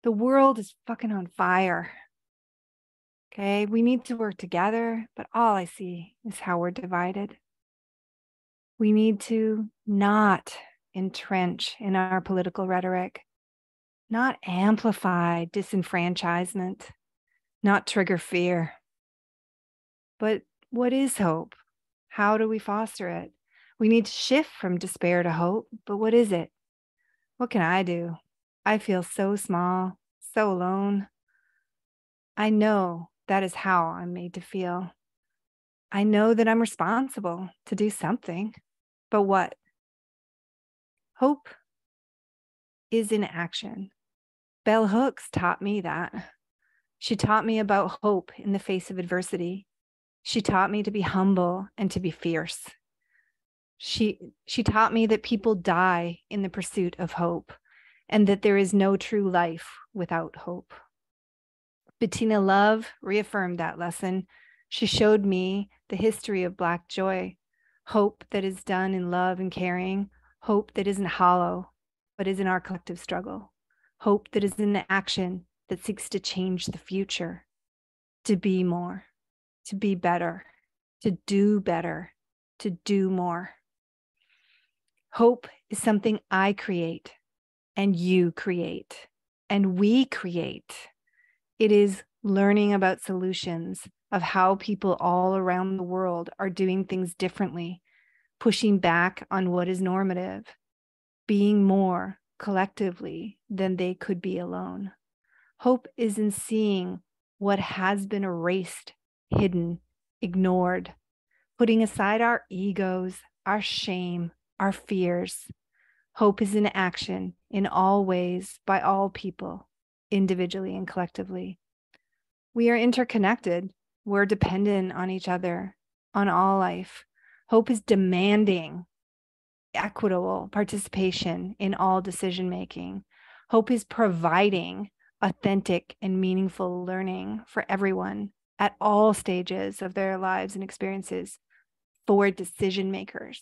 The world is fucking on fire. Okay, we need to work together, but all I see is how we're divided. We need to not entrench in our political rhetoric, not amplify disenfranchisement, not trigger fear. But what is hope? How do we foster it? We need to shift from despair to hope, but what is it? What can I do? I feel so small, so alone. I know that is how I'm made to feel. I know that I'm responsible to do something, but what? Hope is in action. Bell Hooks taught me that. She taught me about hope in the face of adversity. She taught me to be humble and to be fierce. She taught me that people die in the pursuit of hope and that there is no true life without hope. Bettina Love reaffirmed that lesson. She showed me the history of Black joy, hope that is done in love and caring, hope that isn't hollow, but is in our collective struggle, hope that is in the action that seeks to change the future, to be more, to be better, to do more. Hope is something I create, and you create, and we create. It is learning about solutions of how people all around the world are doing things differently, pushing back on what is normative, being more collectively than they could be alone. Hope is in seeing what has been erased, hidden, ignored, putting aside our egos, our shame, our fears. Hope is in action in all ways by all people, individually and collectively. We are interconnected. We're dependent on each other, on all life. Hope is demanding equitable participation in all decision making. Hope is providing authentic and meaningful learning for everyone at all stages of their lives and experiences, for decision makers,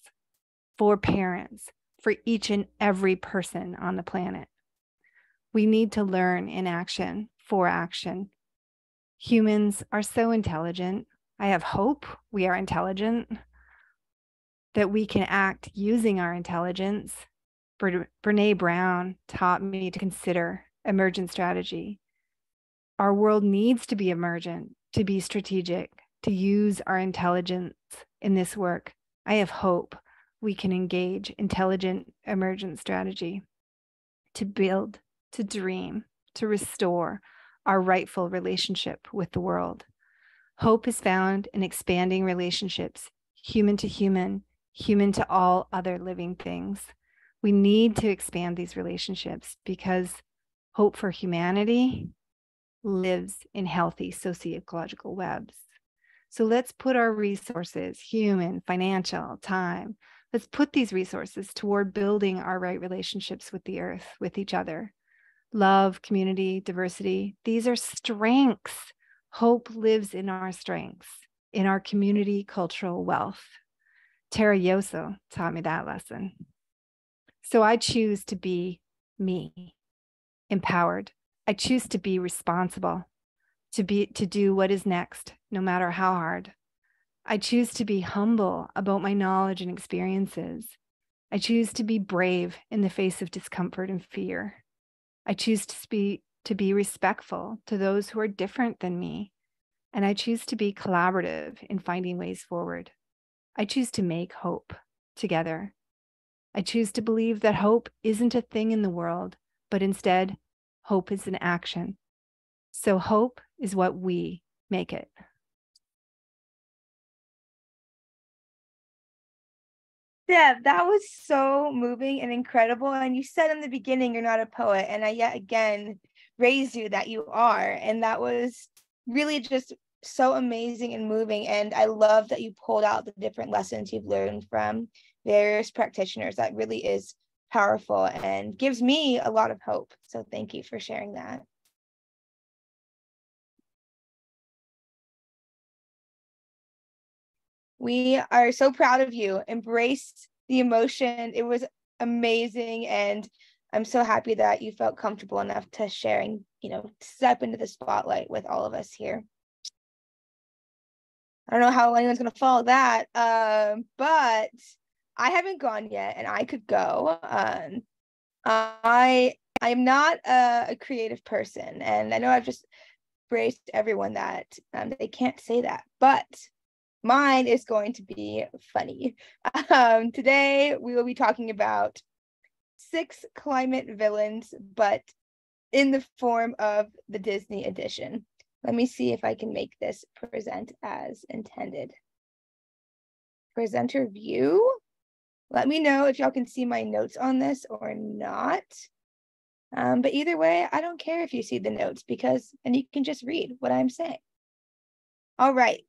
for parents, for each and every person on the planet. We need to learn in action, for action. Humans are so intelligent. I have hope we are intelligent, that we can act using our intelligence. Brene Brown taught me to consider emergent strategy. Our world needs to be emergent, to be strategic, to use our intelligence in this work. I have hope we can engage intelligent emergent strategy to build, to dream, to restore our rightful relationship with the world. Hope is found in expanding relationships, human to human, human to all other living things. We need to expand these relationships because hope for humanity lives in healthy socio-ecological webs. So let's put our resources, human, financial, time, let's put these resources toward building our right relationships with the earth, with each other. Love, community, diversity, these are strengths. Hope lives in our strengths, in our community cultural wealth. Tara Yoso taught me that lesson. So I choose to be me, empowered. I choose to be responsible, to do what is next, no matter how hard. I choose to be humble about my knowledge and experiences. I choose to be brave in the face of discomfort and fear. I choose to be respectful to those who are different than me. And I choose to be collaborative in finding ways forward. I choose to make hope together. I choose to believe that hope isn't a thing in the world, but instead, hope is an action. So hope is what we make it. Deb, that was so moving and incredible. And you said in the beginning you're not a poet, and I yet again raised you that you are. And that was really just so amazing and moving. And I love that you pulled out the different lessons you've learned from various practitioners. That really is powerful and gives me a lot of hope. So thank you for sharing that. We are so proud of you. Embrace the emotion. It was amazing. And I'm so happy that you felt comfortable enough to sharing, step into the spotlight with all of us here. I don't know how anyone's going to follow that, but I haven't gone yet and I could go. I am not a creative person, and I know I've just braced everyone that they can't say that, but mine is going to be funny. Today, we will be talking about 6 climate villains, but in the form of the Disney edition. Let me see if I can make this present as intended. Presenter view. Let me know if y'all can see my notes on this or not. But either way, I don't care if you see the notes because then you can just read what I'm saying. All right.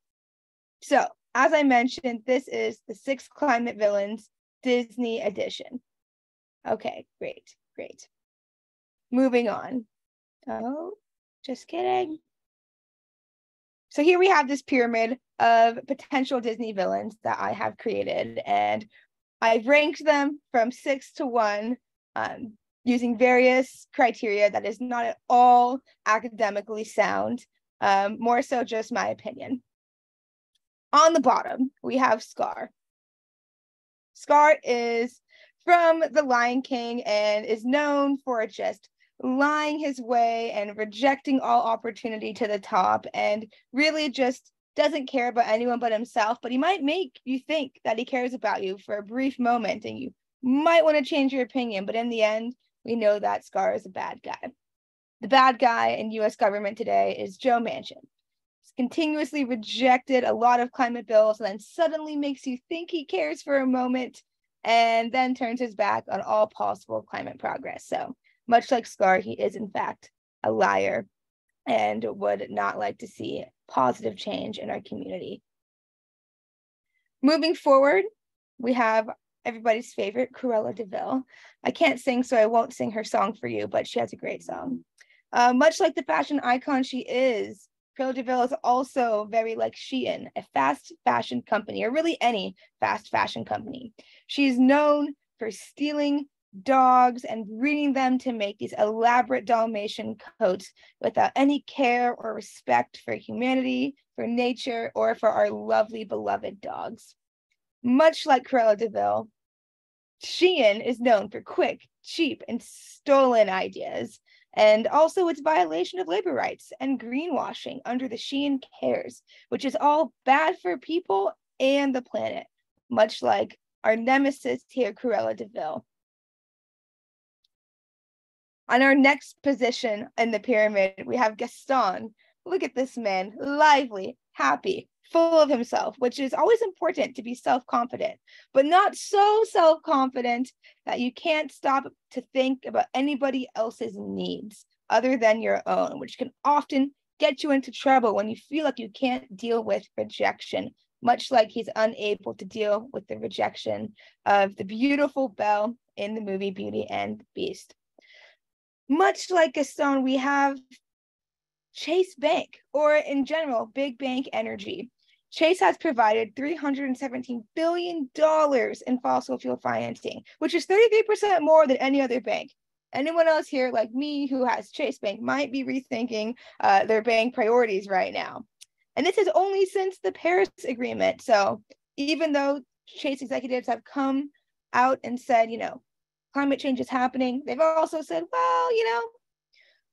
So, as I mentioned, this is the 6 Climate Villains Disney edition. Okay, great. Moving on. Oh, just kidding. So here we have this pyramid of potential Disney villains that I have created, and I've ranked them from 6 to 1 using various criteria that is not at all academically sound, more so just my opinion. On the bottom, we have Scar. Scar is from The Lion King and is known for just lying his way and rejecting all opportunity to the top, and really just doesn't care about anyone but himself. But he might make you think that he cares about you for a brief moment, and you might want to change your opinion. But in the end, we know that Scar is a bad guy. The bad guy in US government today is Joe Manchin. He's continuously rejected a lot of climate bills and then suddenly makes you think he cares for a moment and then turns his back on all possible climate progress. So much like Scar, he is in fact a liar and would not like to see positive change in our community. Moving forward, we have everybody's favorite Cruella de Vil. I can't sing, so I won't sing her song for you, but she has a great song. Much like the fashion icon she is, Cruella de Vil is also very like Shein, a fast fashion company, or really any fast fashion company. She's known for stealing dogs and breeding them to make these elaborate Dalmatian coats without any care or respect for humanity, for nature, or for our lovely beloved dogs. Much like Cruella de Vil, Shein is known for quick, cheap, and stolen ideas, and also its violation of labor rights and greenwashing under the Shein Cares, which is all bad for people and the planet, much like our nemesis here, Cruella de Vil. On our next position in the pyramid, we have Gaston. Look at this man, lively, happy, full of himself, which is always important to be self-confident, but not so self-confident that you can't stop to think about anybody else's needs other than your own, which can often get you into trouble when you feel like you can't deal with rejection, much like he's unable to deal with the rejection of the beautiful Belle in the movie Beauty and the Beast. Much like Gaston, we have Chase Bank, or in general, big bank energy. Chase has provided $317 billion in fossil fuel financing, which is 33% more than any other bank. Anyone else here like me who has Chase Bank might be rethinking their bank priorities right now. And this is only since the Paris Agreement. So even though Chase executives have come out and said, climate change is happening, they've also said, well,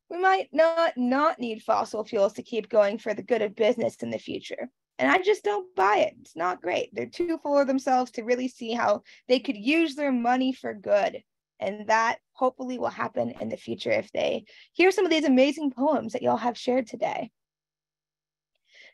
we might not need fossil fuels to keep going for the good of business in the future. And I just don't buy it. It's not great. They're too full of themselves to really see how they could use their money for good. And that hopefully will happen in the future if they hear some of these amazing poems that y'all have shared today.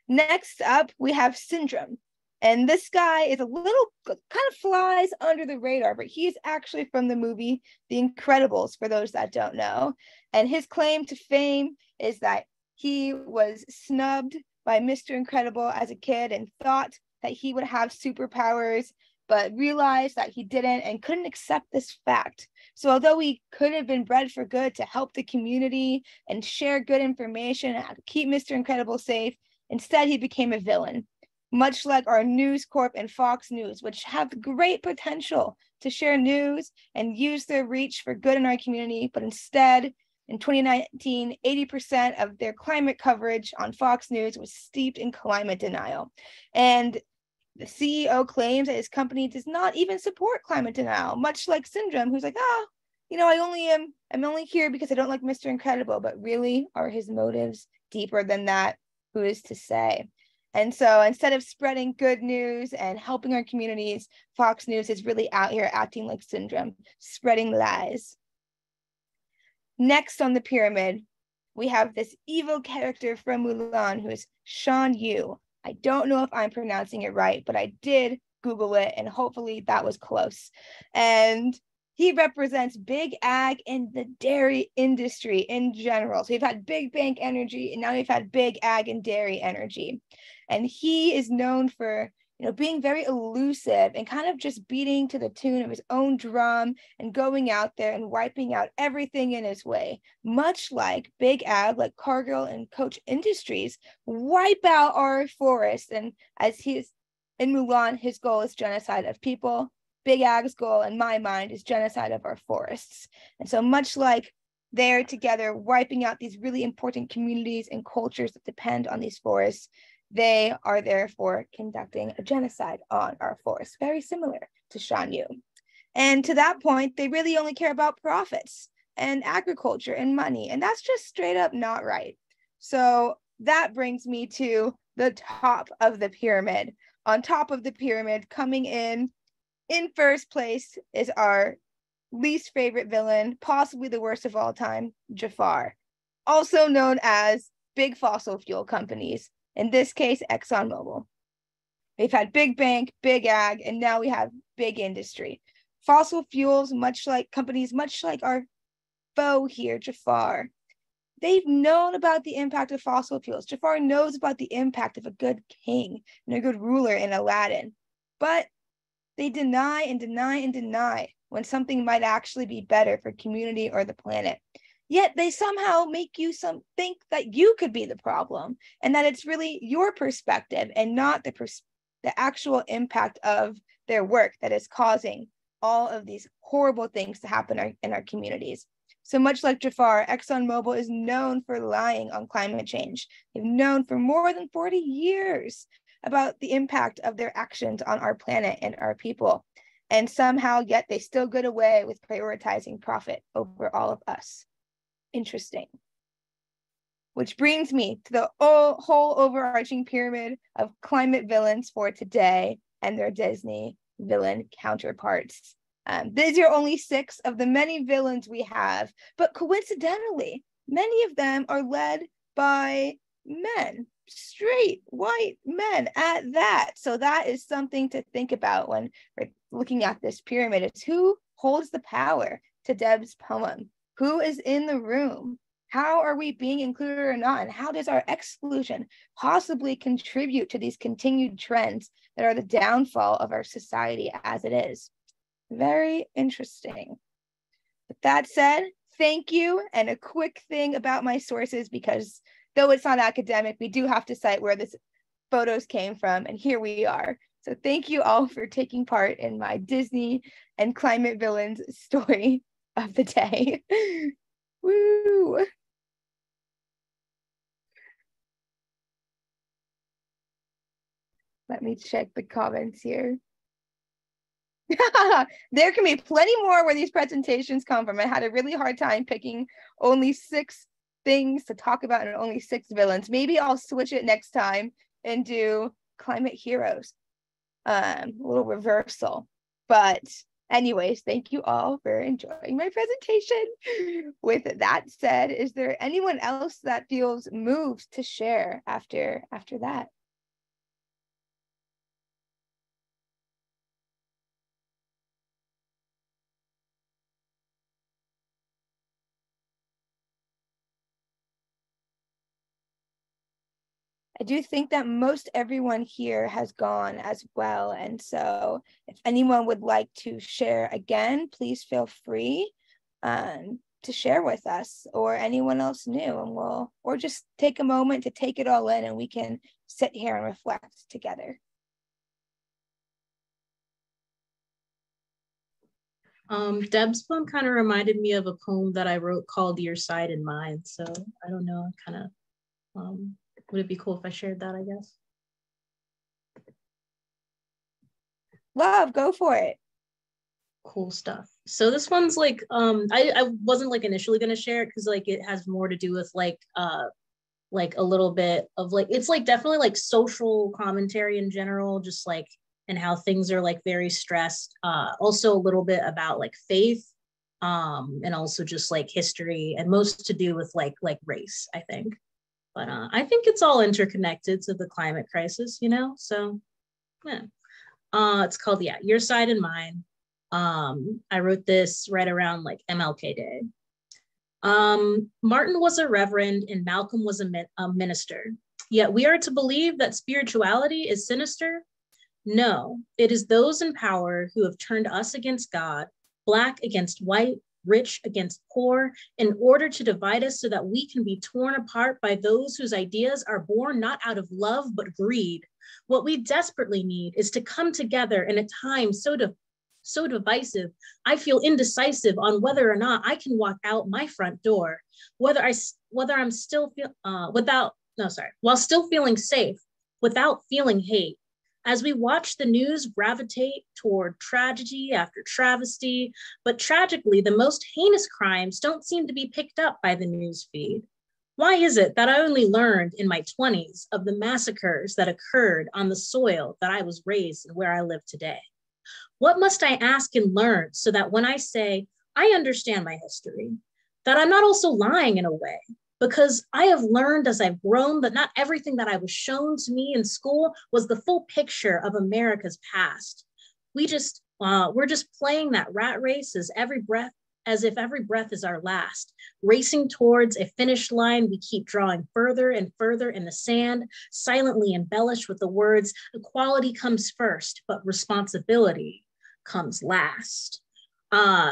Next up, we have Syndrome. And this guy is a little, kind of flies under the radar, but he's actually from the movie The Incredibles, for those that don't know. And his claim to fame is that he was snubbed by Mr. Incredible as a kid and thought that he would have superpowers, but realized that he didn't and couldn't accept this fact. So although he could have been bred for good to help the community and share good information and keep Mr. Incredible safe, instead he became a villain. Much like our News Corp and Fox News, which have great potential to share news and use their reach for good in our community, but instead, in 2019, 80% of their climate coverage on Fox News was steeped in climate denial. And the CEO claims that his company does not even support climate denial, much like Syndrome, who's like, I'm only here because I don't like Mr. Incredible, but really are his motives deeper than that? Who is to say? And so instead of spreading good news and helping our communities, Fox News is really out here acting like Syndrome, spreading lies. Next on the pyramid, we have this evil character from Mulan who is Shan Yu. I don't know if I'm pronouncing it right, but I did Google it and hopefully that was close. And he represents big ag and the dairy industry in general. So we've had big bank energy and now we've had big ag and dairy energy. And he is known for being very elusive and kind of just beating to the tune of his own drum and going out there and wiping out everything in his way, much like Big Ag, like Cargill and Koch Industries, wipe out our forests. And as he's in Mulan, his goal is genocide of people. Big Ag's goal, in my mind, is genocide of our forests. And so much like they're together wiping out these really important communities and cultures that depend on these forests, they are therefore conducting a genocide on our forests, very similar to Shan Yu. And to that point, they really only care about profits and agriculture and money. And that's just straight up not right. So that brings me to the top of the pyramid. On top of the pyramid, coming in first place, is our least favorite villain, possibly the worst of all time, Jafar, also known as big fossil fuel companies, in this case, ExxonMobil. We've had big bank, big ag, and now we have big industry. Fossil fuels, much like our foe here, Jafar, they've known about the impact of fossil fuels. Jafar knows about the impact of a good king and a good ruler in Aladdin, but they deny and deny and deny when something might actually be better for community or the planet. Yet they somehow make you think that you could be the problem and that it's really your perspective and not the actual impact of their work that is causing all of these horrible things to happen in our communities. So much like Jafar, ExxonMobil is known for lying on climate change. They've known for more than 40 years about the impact of their actions on our planet and our people. And somehow, yet they still get away with prioritizing profit over all of us. Interesting. Which brings me to the whole overarching pyramid of climate villains for today and their Disney villain counterparts. These are only 6 of the many villains we have, but coincidentally, many of them are led by men, straight white men at that. So that is something to think about when we're looking at this pyramid. It's who holds the power to Deb's poem? Who is in the room? How are we being included or not? And how does our exclusion possibly contribute to these continued trends that are the downfall of our society as it is? Very interesting. With that said, thank you. And a quick thing about my sources, because though it's not academic, we do have to cite where this photos came from. And here we are. So thank you all for taking part in my Disney and climate villains story of the day. Woo! Let me check the comments here. There can be plenty more where these presentations come from. I had a really hard time picking only 6 things to talk about and only 6 villains. Maybe I'll switch it next time and do climate heroes. A little reversal. But anyways, thank you all for enjoying my presentation. With that said, is there anyone else that feels moved to share after that? I do think that most everyone here has gone as well. And so if anyone would like to share again, please feel free to share with us, or anyone else new, and or just take a moment to take it all in and we can sit here and reflect together. Deb's poem kind of reminded me of a poem that I wrote called Your Side and Mine. So I don't know, kind of, would it be cool if I shared that, I guess? Love, go for it. Cool stuff. So this one's like, I wasn't like initially gonna share it because like it has more to do with like a little bit of like, it's like definitely like social commentary in general, just like, and how things are like very stressed. Also a little bit about like faith, and also just like history, and most to do with like race, I think. But I think it's all interconnected to the climate crisis, you know? So yeah. It's called, yeah, Your Side and Mine. I wrote this right around like MLK Day. Martin was a reverend and Malcolm was a minister. Yet we are to believe that spirituality is sinister. No, it is those in power who have turned us against God, Black against white, rich against poor, in order to divide us so that we can be torn apart by those whose ideas are born not out of love, but greed. What we desperately need is to come together in a time so divisive, I feel indecisive on whether or not I can walk out my front door, whether I'm still while still feeling safe, without feeling hate. As we watch the news gravitate toward tragedy after travesty, but tragically, the most heinous crimes don't seem to be picked up by the news feed. Why is it that I only learned in my 20s of the massacres that occurred on the soil that I was raised and where I live today? What must I ask and learn so that when I say, I understand my history, that I'm not also lying in a way? Because I have learned as I've grown that not everything that I was shown to me in school was the full picture of America's past. We're just playing that rat race as if every breath is our last, racing towards a finish line we keep drawing further and further in the sand, silently embellished with the words, equality comes first, but responsibility comes last.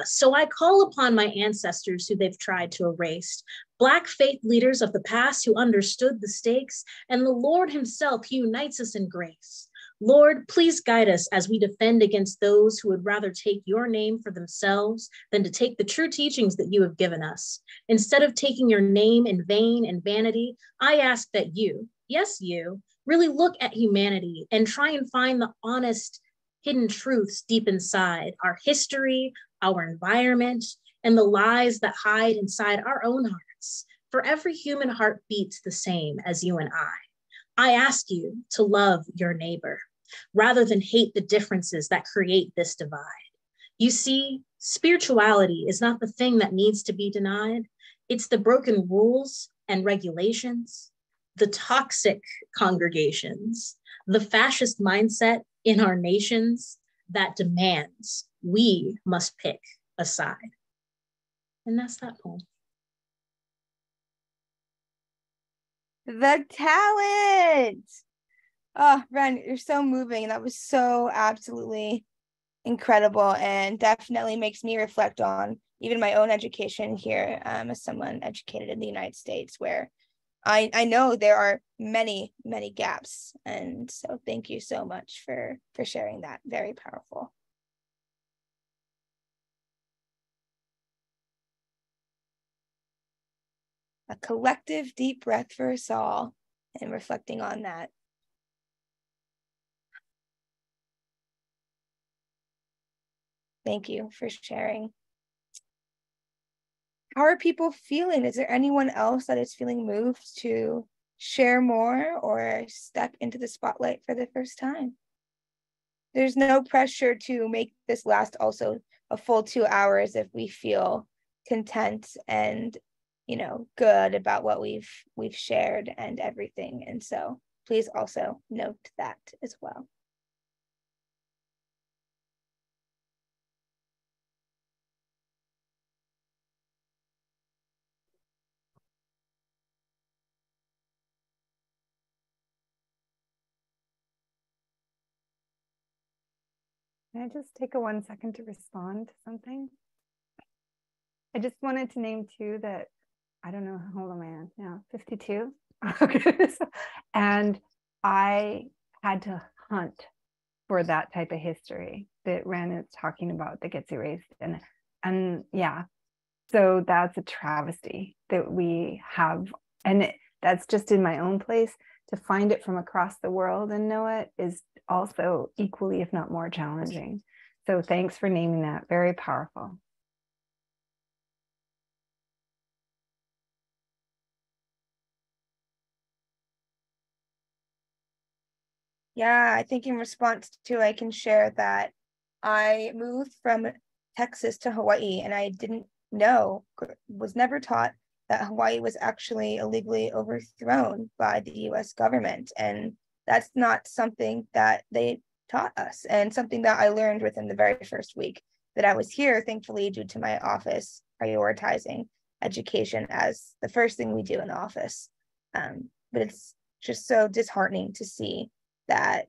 So I call upon my ancestors who they've tried to erase, Black faith leaders of the past who understood the stakes, and the Lord himself who unites us in grace. Lord, please guide us as we defend against those who would rather take your name for themselves than to take the true teachings that you have given us. Instead of taking your name in vain and vanity, I ask that you, yes, you, really look at humanity and try and find the honest, hidden truths deep inside our history, our environment, and the lies that hide inside our own hearts. For every human heart beats the same as you and I ask you to love your neighbor rather than hate the differences that create this divide. You see, spirituality is not the thing that needs to be denied. It's the broken rules and regulations, the toxic congregations, the fascist mindset in our nations that demands we must pick a side. And that's that poem. The talent. Oh, Ren, you're so moving. That was so absolutely incredible, and definitely makes me reflect on even my own education here, as someone educated in the United States, where I know there are many, many gaps. And so thank you so much for sharing that. Very powerful. A collective deep breath for us all, and reflecting on that. Thank you for sharing. How are people feeling? Is there anyone else that is feeling moved to share more or step into the spotlight for the first time? There's no pressure to make this last also a full 2 hours if we feel content and, you know, good about what we've shared and everything. And so please also note that as well. Can I just take a 1 second to respond to something? I just wanted to name too that, I don't know, how old am I now? 52? Okay. And I had to hunt for that type of history that Ren is talking about that gets erased. And yeah, so that's a travesty that we have. And that's just in my own place. To find it from across the world and know it is also equally, if not more, challenging. So thanks for naming that. Very powerful. Yeah, I think in response to, I can share that I moved from Texas to Hawaii, and I didn't know, was never taught that Hawaii was actually illegally overthrown by the US government. And that's not something that they taught us, and something that I learned within the very first week that I was here, thankfully, due to my office prioritizing education as the first thing we do in the office. But it's just so disheartening to see that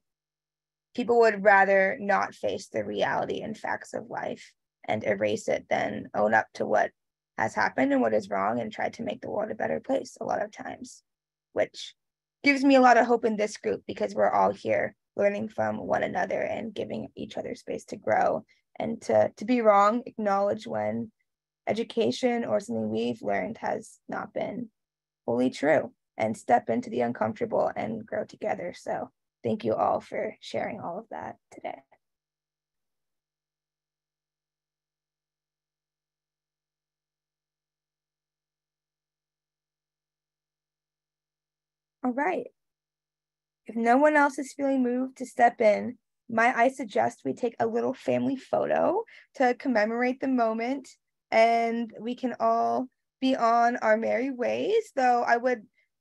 people would rather not face the reality and facts of life and erase it than own up to what has happened and what is wrong and try to make the world a better place a lot of times, which gives me a lot of hope in this group because we're all here learning from one another and giving each other space to grow and to be wrong, acknowledge when education or something we've learned has not been fully true, and step into the uncomfortable and grow together. So thank you all for sharing all of that today. All right. If no one else is feeling moved to step in, I suggest we take a little family photo to commemorate the moment, and we can all be on our merry ways. Though I was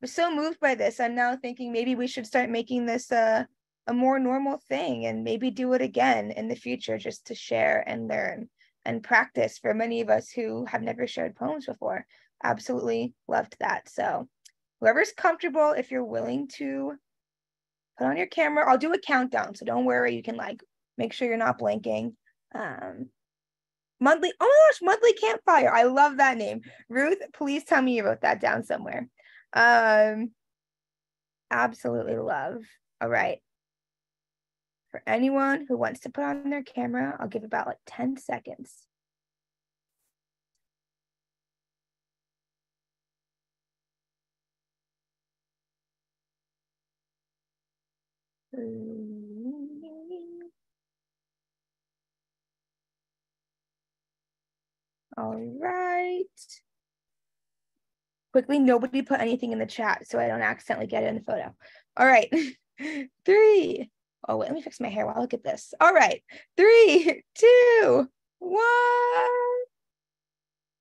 so moved by this, I'm now thinking maybe we should start making this a more normal thing and maybe do it again in the future, just to share and learn and practice. For many of us who have never shared poems before, absolutely loved that. So whoever's comfortable, if you're willing to put on your camera, I'll do a countdown, so don't worry, you can like make sure you're not blinking. Monthly, oh my gosh, monthly campfire, I love that name. Ruth, please tell me you wrote that down somewhere. Absolutely love. All right, for anyone who wants to put on their camera, I'll give about like 10 seconds. All right. Quickly, nobody put anything in the chat so I don't accidentally get it in the photo. All right. 3. Oh, wait, let me fix my hair while I look at this. All right. 3, 2, 1.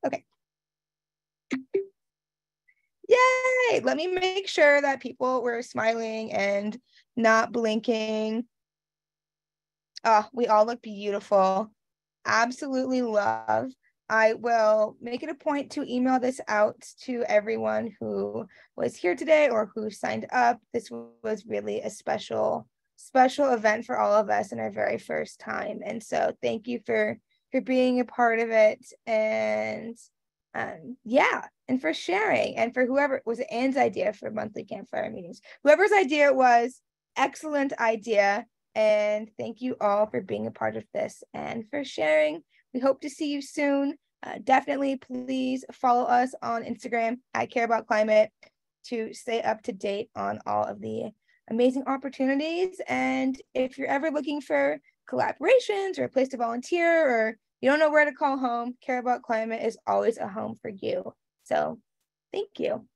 Okay. Yay! Let me make sure that people were smiling and not blinking. Oh, we all look beautiful. Absolutely love. I will make it a point to email this out to everyone who was here today or who signed up. This was really a special event for all of us in our very first time. And so thank you for being a part of it. And yeah, and for sharing, and for whoever was Anne's idea for monthly campfire meetings. Whoever's idea it was, excellent idea. And thank you all for being a part of this and for sharing. We hope to see you soon. Definitely please follow us on Instagram at Care About Climate to stay up to date on all of the amazing opportunities. And if you're ever looking for collaborations or a place to volunteer, or you don't know where to call home, Care About Climate is always a home for you. So thank you.